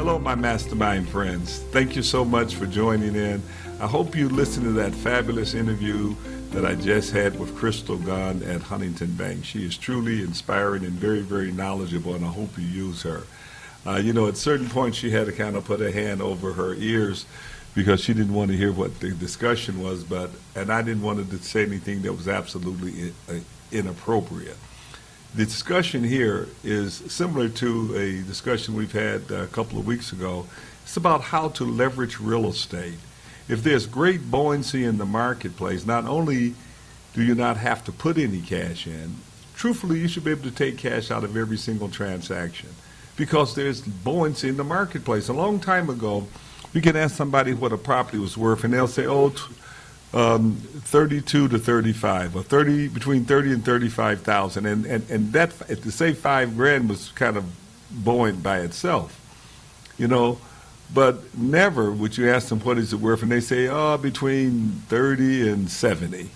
Hello, my mastermind friends. Thank you so much for joining in. I hope you listened to that fabulous interview that I just had with Crystal Gunn at Huntington Bank. She is truly inspiring and very, very knowledgeable, and I hope you use her. At certain points she had to kind of put her hand over her ears because she didn't want to hear what the discussion was, and I didn't want to say anything that was absolutely inappropriate. The discussion here is similar to a discussion we've had a couple of weeks ago. It's about how to leverage real estate. If there's great buoyancy in the marketplace, not only do you not have to put any cash in, truthfully, you should be able to take cash out of every single transaction because there's buoyancy in the marketplace. A long time ago, we can ask somebody what a property was worth, and they'll say, 32 to 35, or between 30 and 35,000, and that, to say $5,000 was kind of buoyant by itself, but never would you ask them what is it worth, and they say, between 30 and 70.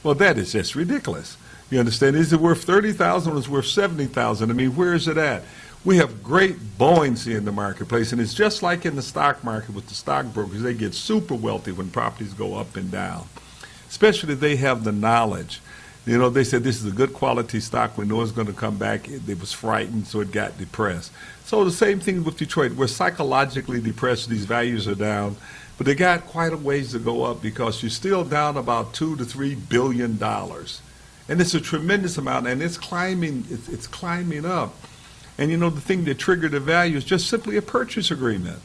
Well, that is just ridiculous. You understand? Is it worth 30,000 or is it worth 70,000? I mean, where is it at? We have great buoyancy in the marketplace, and it's just like in the stock market with the stockbrokers. They get super wealthy when properties go up and down, especially if they have the knowledge. They said this is a good quality stock. We know it's going to come back. It was frightened, so it got depressed. So the same thing with Detroit. We're psychologically depressed. These values are down, but they got quite a ways to go up because you're still down about $2 to $3 billion, and it's a tremendous amount, and it's climbing. It's climbing up. And the thing that triggered the value is just simply a purchase agreement.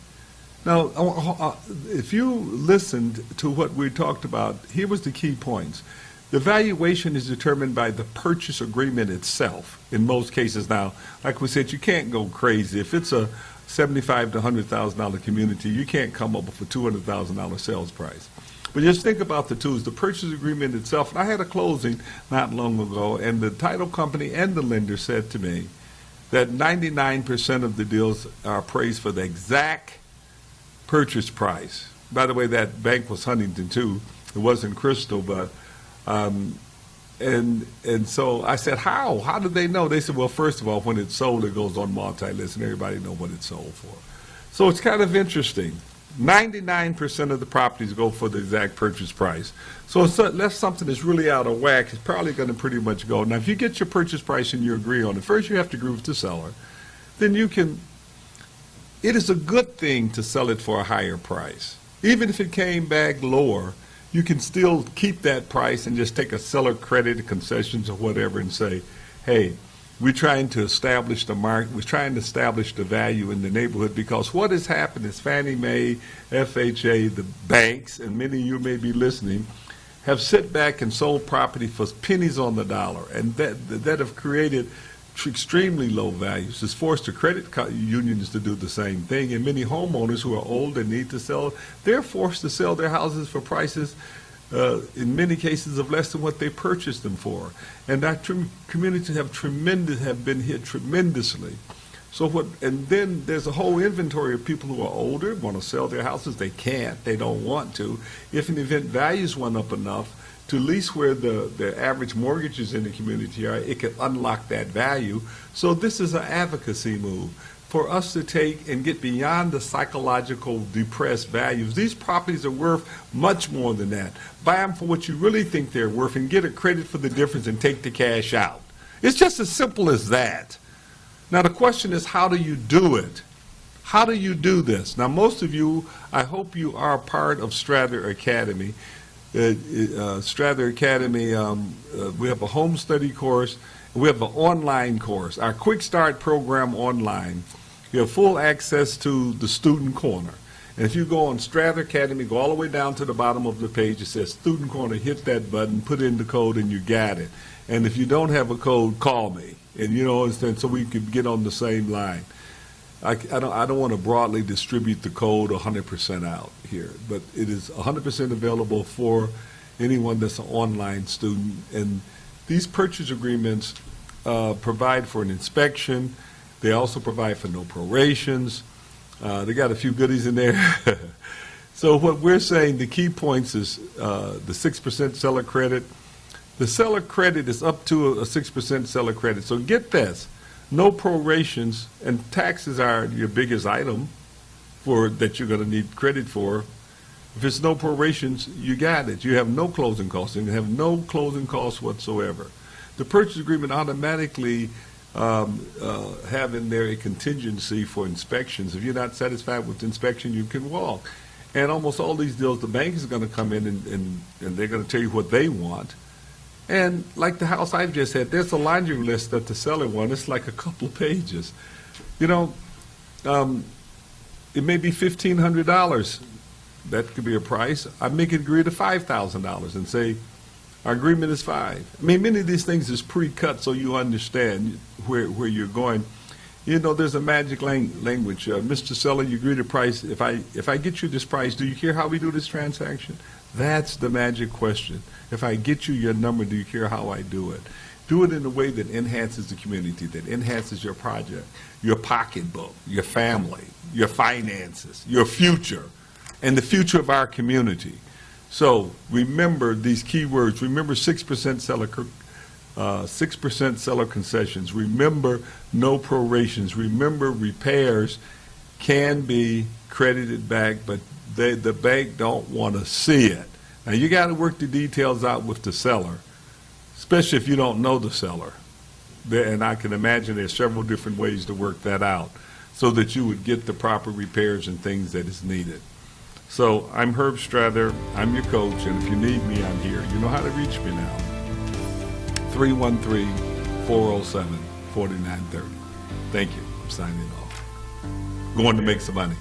Now, if you listened to what we talked about, here was the key points. The valuation is determined by the purchase agreement itself in most cases. Now, like we said, you can't go crazy. If it's a $75,000 to $100,000 community, you can't come up with a $200,000 sales price. But just think about the tools, the purchase agreement itself. And I had a closing not long ago, and the title company and the lender said to me that 99% of the deals are appraised for the exact purchase price. By the way, that bank was Huntington too. It wasn't Crystal, but and so I said, how? How did they know? They said, well, first of all, when it's sold, it goes on multi-list, and everybody knows what it's sold for. So it's kind of interesting. 99% of the properties go for the exact purchase price. So unless something is really out of whack, it's probably going to pretty much go. Now, if you get your purchase price and you agree on it, first you have to agree with the seller. Then you can, it is a good thing to sell it for a higher price. Even if it came back lower, you can still keep that price and just take a seller credit, concessions or whatever, and say, hey, we're trying to establish the market. We're trying to establish the value in the neighborhood, because what has happened is Fannie Mae, FHA, the banks, and many of you may be listening, have sit back and sold property for pennies on the dollar, and that have created extremely low values. It's forced the credit unions to do the same thing, and many homeowners who are old and need to sell, they're forced to sell their houses for prices in many cases of less than what they purchased them for. And that communities have been hit tremendously. And then there's a whole inventory of people who are older, want to sell their houses. They can't, they don't want to. If an event values went up enough to lease where the average mortgages in the community are, it can unlock that value. So this is an advocacy move for us to take and get beyond the psychological depressed values. These properties are worth much more than that. Buy them for what you really think they're worth and get a credit for the difference and take the cash out. It's just as simple as that. Now the question is, how do you do it? How do you do this? Now most of you, I hope you are part of Strather Academy. Strather Academy, we have a home study course, and we have an online course, our Quick Start program online. You have full access to the Student Corner. And if you go on Strather Academy, go all the way down to the bottom of the page, it says Student Corner, hit that button, put in the code, and you got it. And if you don't have a code, call me. And so we can get on the same line. I don't want to broadly distribute the code 100% out here, but it is 100% available for anyone that's an online student. And these purchase agreements provide for an inspection. They also provide for no prorations. They got a few goodies in there. So what we're saying, the key points is the 6% seller credit. The seller credit is up to a 6% seller credit. So get this. No prorations, and taxes are your biggest item. that you're going to need credit for. If it's no prorations, you got it. You have no closing costs, and you have no closing costs whatsoever. The purchase agreement automatically have in there a contingency for inspections. If you're not satisfied with the inspection, you can walk. And almost all these deals, the bank is going to come in and they're going to tell you what they want. And like the house I've just had, there's a laundry list that the seller wants. It's like a couple of pages. You know, it may be $1,500. That could be a price. I make it agree to $5,000 and say, our agreement is $5,000. I mean, many of these things is pre-cut so you understand where you're going. You know, there's a magic language. Mr. Seller, you agree to price. If I get you this price, do you care how we do this transaction? That's the magic question. If I get you your number, do you care how I do it? Do it in a way that enhances the community, that enhances your project, your pocketbook, your family, your finances, your future, and the future of our community. So remember these key words. Remember 6% seller 6% seller concessions. Remember no prorations. Remember repairs can be credited back, but the bank don't want to see it. Now you got to work the details out with the seller, especially if you don't know the seller. And I can imagine there's several different ways to work that out so that you would get the proper repairs and things that is needed. So I'm Herb Strather, I'm your coach, and if you need me, I'm here. You know how to reach me now. 313-407-4930. Thank you. I'm signing off. Going to make some money.